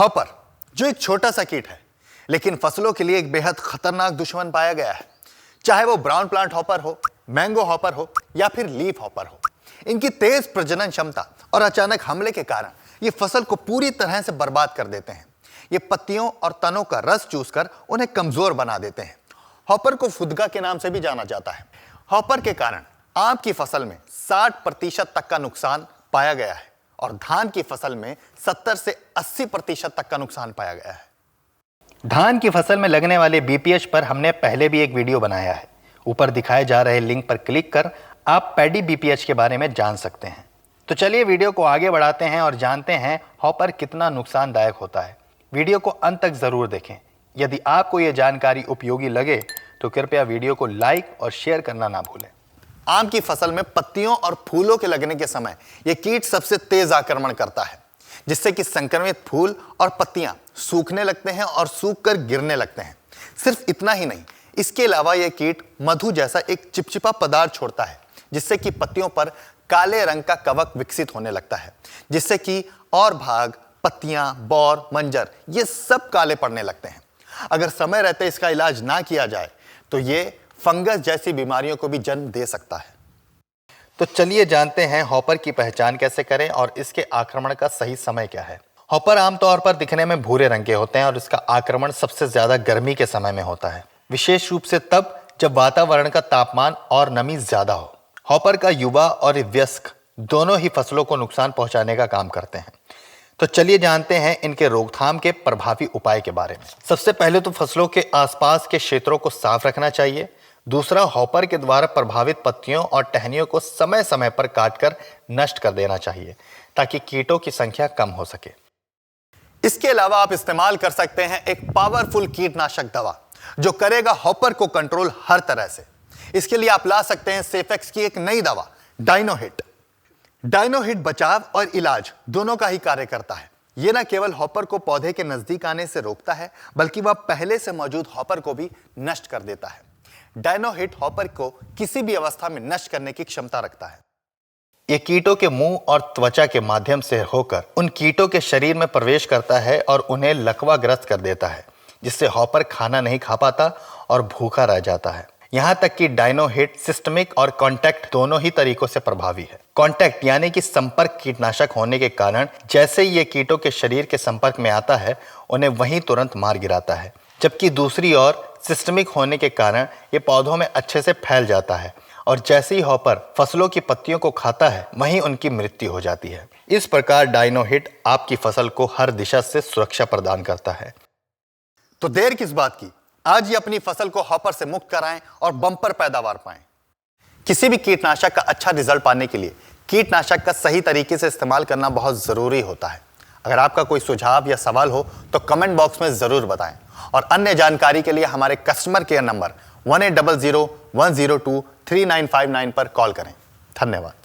Hopper जो एक छोटा सा कीट है, लेकिन फसलों के लिए एक बेहद खतरनाक दुश्मन पाया गया है। चाहे वो ब्राउन प्लांट हॉपर हो, मैंगो हॉपर हो या फिर लीफ हॉपर हो, इनकी तेज प्रजनन क्षमता और अचानक हमले के कारण ये फसल को पूरी तरह से बर्बाद कर देते हैं। ये पत्तियों और तनों का रस चूसकर उन्हें कमजोर बना देते हैं। हॉपर को फुदका के नाम से भी जाना जाता है। हॉपर के कारण आम की फसल में 60% तक का नुकसान पाया गया है और धान की फसल में 70 से 80% तक का नुकसान पाया गया है। धान की फसल में लगने वाले बीपीएच पर हमने पहले भी एक वीडियो बनाया है। ऊपर दिखाए जा रहे लिंक पर क्लिक कर आप पैडी बीपीएच के बारे में जान सकते हैं। तो चलिए वीडियो को आगे बढ़ाते हैं और जानते हैं हॉपर कितना नुकसानदायक होता है। वीडियो को अंत तक जरूर देखें। यदि आपको यह जानकारी उपयोगी लगे तो कृपया वीडियो को लाइक और शेयर करना ना भूलें। आम की फसल में पत्तियों और फूलों के लगने के समय यह कीट सबसे तेज आक्रमण करता है, जिससे कि संक्रमित फूल और पत्तियां सूखने लगते हैं और सूखकर गिरने लगते हैं। सिर्फ इतना ही नहीं, इसके अलावा यह कीट मधु जैसा एक चिपचिपा पदार्थ छोड़ता है, जिससे कि पत्तियों पर काले रंग का कवक विकसित होने लगता है, जिससे कि और भाग, पत्तियां, बौर, मंजर ये सब काले पड़ने लगते हैं। अगर समय रहते इसका इलाज ना किया जाए तो ये फंगस जैसी बीमारियों को भी जन्म दे सकता है। तो चलिए जानते हैं हॉपर की पहचान कैसे करें और इसके आक्रमण का सही समय क्या है। हॉपर आमतौर पर दिखने में भूरे रंग के होते हैं और इसका आक्रमण सबसे ज्यादा गर्मी के समय में होता है, विशेष रूप से तब जब वातावरण का तापमान और नमी ज्यादा हो। हॉपर का युवा और वयस्क दोनों ही फसलों को नुकसान पहुंचाने का काम करते हैं। तो चलिए जानते हैं इनके रोकथाम के प्रभावी उपाय के बारे में। सबसे पहले तो फसलों के आसपास के क्षेत्रों को साफ रखना चाहिए। दूसरा, हॉपर के द्वारा प्रभावित पत्तियों और टहनियों को समय समय पर काटकर नष्ट कर देना चाहिए ताकि कीटों की संख्या कम हो सके। इसके अलावा आप इस्तेमाल कर सकते हैं एक पावरफुल कीटनाशक दवा जो करेगा हॉपर को कंट्रोल हर तरह से। इसके लिए आप ला सकते हैं सेफेक्स की एक नई दवा डायनोहिट। डायनोहिट बचाव और इलाज दोनों का ही कार्य करता है। यह न केवल हॉपर को पौधे के नजदीक आने से रोकता है, बल्कि वह पहले से मौजूद हॉपर को भी नष्ट कर देता है। डायनोहिट हॉपर को किसी भी अवस्था में नष्ट करने की क्षमता रखता है। ये कीटों के मुंह और त्वचा के माध्यम से होकर उन कीटों के शरीर में प्रवेश करता है और उन्हें लकवाग्रस्त कर देता है, जिससे हॉपर खाना नहीं खा पाता और भूखा रह जाता है। यहाँ तक कि डायनोहिट सिस्टमिक और कॉन्टैक्ट दोनों ही तरीकों से प्रभावी है। कॉन्टैक्ट यानी कि संपर्क कीटनाशक होने के कारण जैसे ही ये कीटों के शरीर के संपर्क में आता है उन्हें वहीं तुरंत मार गिराता है, जबकि दूसरी ओर सिस्टमिक होने के कारण ये पौधों में अच्छे से फैल जाता है और जैसे ही हॉपर फसलों की पत्तियों को खाता है वहीं उनकी मृत्यु हो जाती है। इस प्रकार डायनोहिट आपकी फसल को हर दिशा से सुरक्षा प्रदान करता है। तो देर किस बात की, आज ही अपनी फसल को हॉपर से मुक्त कराएं और बम्पर पैदावार पाएं। किसी भी कीटनाशक का अच्छा रिजल्ट पाने के लिए कीटनाशक का सही तरीके से इस्तेमाल करना बहुत जरूरी होता है। अगर आपका कोई सुझाव या सवाल हो तो कमेंट बॉक्स में जरूर बताएं और अन्य जानकारी के लिए हमारे कस्टमर केयर नंबर 1800 102 3959 पर कॉल करें। धन्यवाद।